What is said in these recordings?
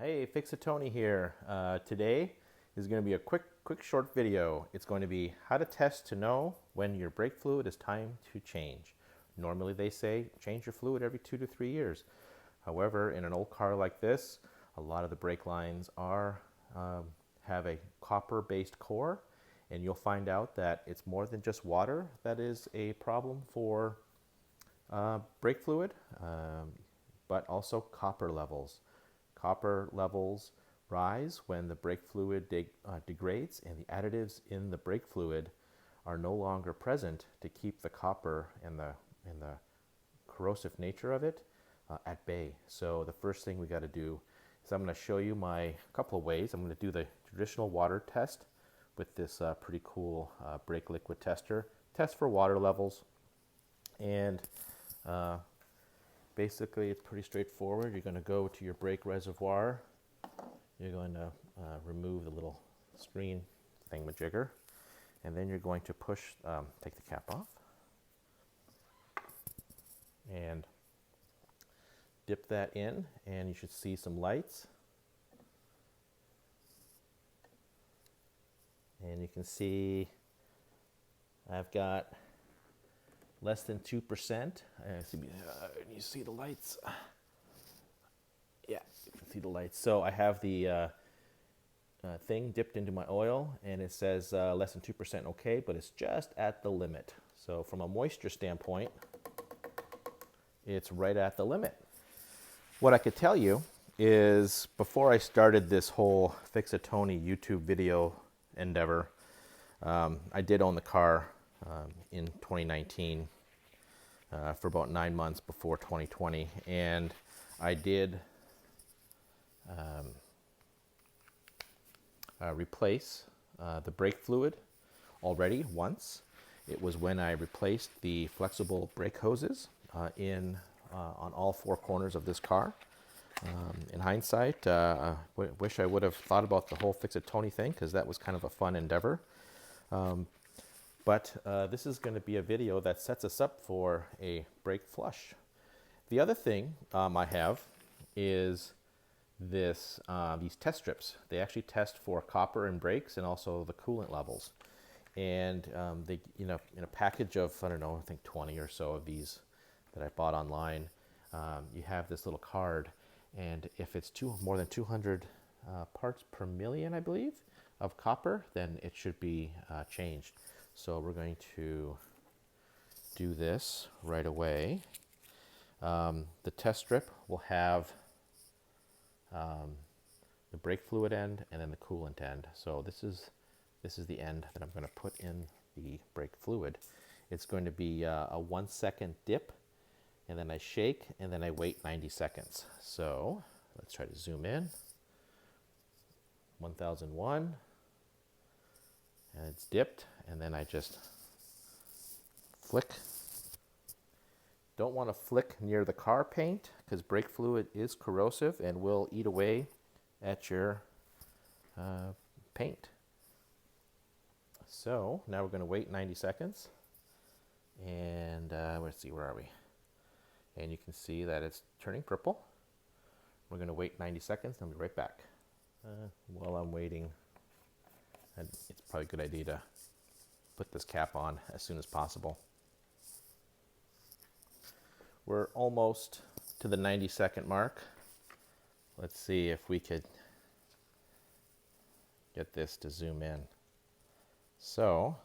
Hey, Fix-A-Tony here. Today is going to be a quick short video. It's going to be how to test to know when your brake fluid is time to change. Normally they say change your fluid every 2 to 3 years. However, in an old car like this, a lot of the brake lines have a copper-based core, and you'll find out that it's more than just water that is a problem for brake fluid, but also copper levels. Copper levels rise when the brake fluid degrades, and the additives in the brake fluid are no longer present to keep the copper and the corrosive nature of it at bay. So the first thing we got to do is I'm going to show you a couple of ways. I'm going to do the traditional water test with this pretty cool brake liquid tester. Test for water levels, and basically, it's pretty straightforward. You're going to go to your brake reservoir. You're going to remove the little screen thingamajigger, and then you're going to take the cap off, and dip that in, and you should see some lights. And you can see I've got less than 2%. You see the lights? Yeah, you can see the lights. So I have the thing dipped into my oil, and it says less than 2% okay, but it's just at the limit. So from a moisture standpoint, it's right at the limit. What I could tell you is, before I started this whole Fix-A-Tony YouTube video endeavor, I did own the car in 2019 for about 9 months before 2020, and I did replace the brake fluid already once. It was when I replaced the flexible brake hoses on all 4 corners of this car. In hindsight, I wish I would have thought about the whole Fix-A-Tony thing, because that was kind of a fun endeavor. But this is going to be a video that sets us up for a brake flush. The other thing I have is these test strips. They actually test for copper in brakes and also the coolant levels. And they, in a package of, I don't know, I think 20 or so of these that I bought online, you have this little card, and if it's more than 200 parts per million, I believe, of copper, then it should be changed. So we're going to do this right away. The test strip will have the brake fluid end and then the coolant end. So this is the end that I'm going to put in the brake fluid. It's going to be a 1 second dip, and then I shake, and then I wait 90 seconds. So let's try to zoom in. 1001. And it's dipped, and then I just flick. Don't want to flick near the car paint, because brake fluid is corrosive and will eat away at your paint. So now we're going to wait 90 seconds, and let's see, where are we? And you can see that it's turning purple. We're going to wait 90 seconds, and I'll be right back. While I'm waiting, it's probably a good idea to put this cap on as soon as possible. We're almost to the 90-second mark. Let's see if we could get this to zoom in. So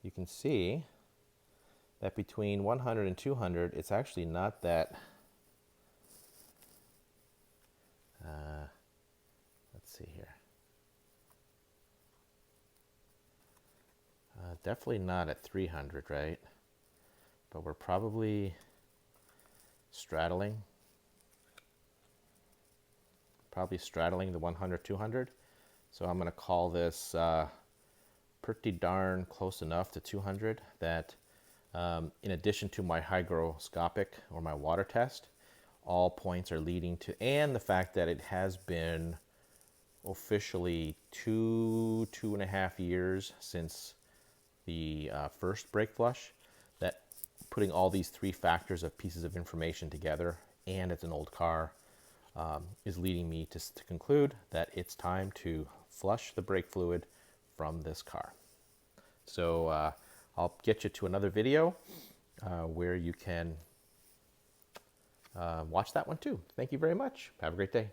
you can see that between 100 and 200, it's actually not that. Let's see here. Definitely not at 300, right? But we're probably straddling the 100, 200. So I'm going to call this pretty darn close enough to 200 that in addition to my hygroscopic or my water test, all points are leading to, and the fact that it has been officially 2.5 years since the first brake flush, that putting all these 3 factors of pieces of information together and it's an old car, is leading me to conclude that it's time to flush the brake fluid from this car. So I'll get you to another video where you can watch that one too. Thank you very much. Have a great day.